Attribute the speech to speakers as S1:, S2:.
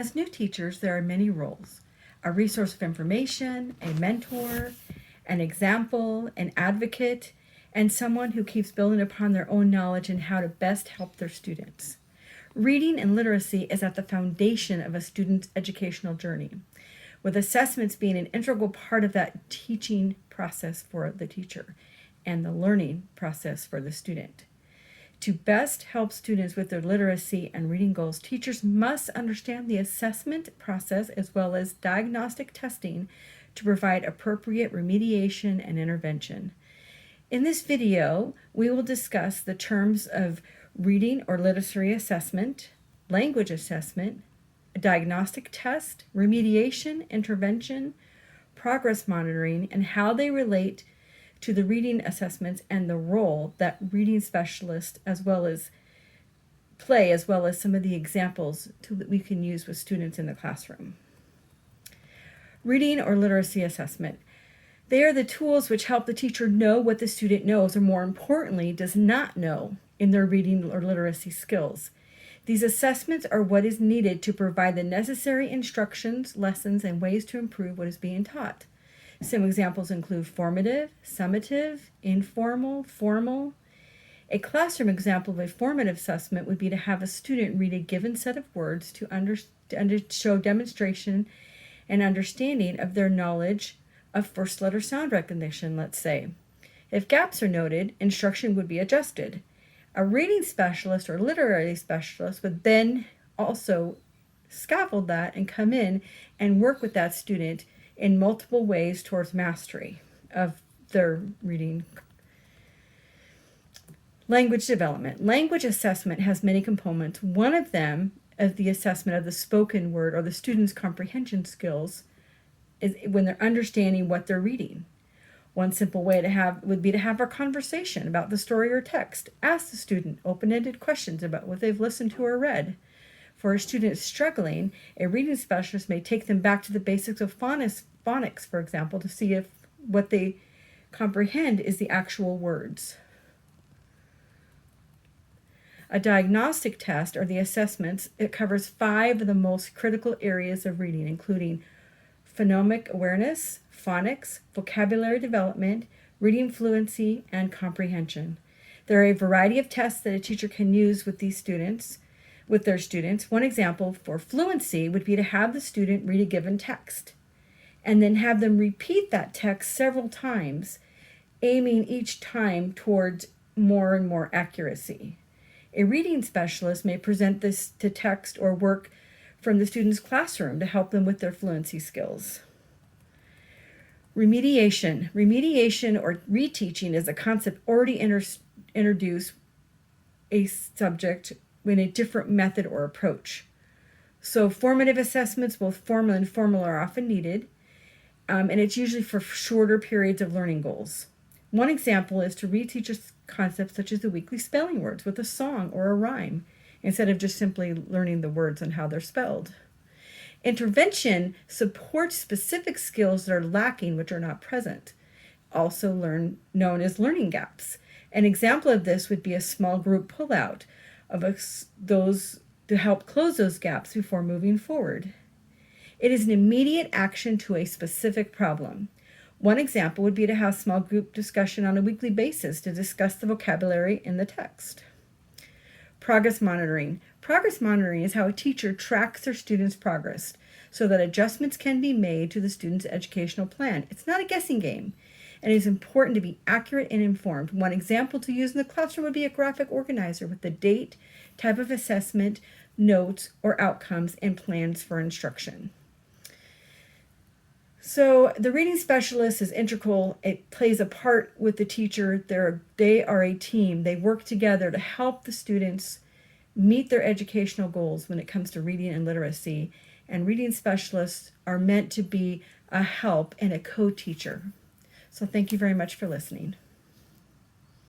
S1: As new teachers, there are many roles: a resource of information, a mentor, an example, an advocate, and someone who keeps building upon their own knowledge and how to best help their students. Reading and literacy is at the foundation of a student's educational journey, with assessments being an integral part of that teaching process for the teacher and the learning process for the student. To best help students with their literacy and reading goals, teachers must understand the assessment process as well as diagnostic testing to provide appropriate remediation and intervention. In this video, we will discuss the terms of reading or literacy assessment, language assessment, a diagnostic test, remediation, intervention, progress monitoring, and how they relate to the reading assessments and the role that reading specialists as well as some of the examples that we can use with students in the classroom. Reading or literacy assessment. They are the tools which help the teacher know what the student knows, or more importantly, does not know in their reading or literacy skills. These assessments are what is needed to provide the necessary instructions, lessons, and ways to improve what is being taught. Some examples include formative, summative, informal, formal. A classroom example of a formative assessment would be to have a student read a given set of words to show demonstration and understanding of their knowledge of first letter sound recognition, let's say. If gaps are noted, instruction would be adjusted. A reading specialist or literary specialist would then also scaffold that and come in and work with that student in multiple ways towards mastery of their reading. Language development. Language assessment has many components. One of them is the assessment of the spoken word or the student's comprehension skills is when they're understanding what they're reading. One simple way would be to have a conversation about the story or text. Ask the student open-ended questions about what they've listened to or read. For a student struggling, a reading specialist may take them back to the basics of phonics, for example, to see if what they comprehend is the actual words. A diagnostic test, or the assessments, it covers 5 of the most critical areas of reading, including phonemic awareness, phonics, vocabulary development, reading fluency, and comprehension. There are a variety of tests that a teacher can use with their students. One example for fluency would be to have the student read a given text and then have them repeat that text several times, aiming each time towards more and more accuracy. A reading specialist may present this to text or work from the student's classroom to help them with their fluency skills. Remediation. Remediation or reteaching is a concept already introduced a subject in a different method or approach. So formative assessments, both formal and informal, are often needed, and it's usually for shorter periods of learning goals. One example is to reteach concepts such as the weekly spelling words with a song or a rhyme, instead of just simply learning the words and how they're spelled. Intervention supports specific skills that are lacking, which are not present, also known as learning gaps. An example of this would be a small group pullout of those to help close those gaps before moving forward. It is an immediate action to a specific problem. One example would be to have small group discussion on a weekly basis to discuss the vocabulary in the text. Progress monitoring. Progress monitoring is how a teacher tracks their students' progress so that adjustments can be made to the student's educational plan. It's not a guessing game, and it is important to be accurate and informed. One example to use in the classroom would be a graphic organizer with the date, type of assessment, notes, or outcomes, and plans for instruction. So the reading specialist is integral. It plays a part with the teacher. They are a team. They work together to help the students meet their educational goals when it comes to reading and literacy. And reading specialists are meant to be a help and a co-teacher. So thank you very much for listening.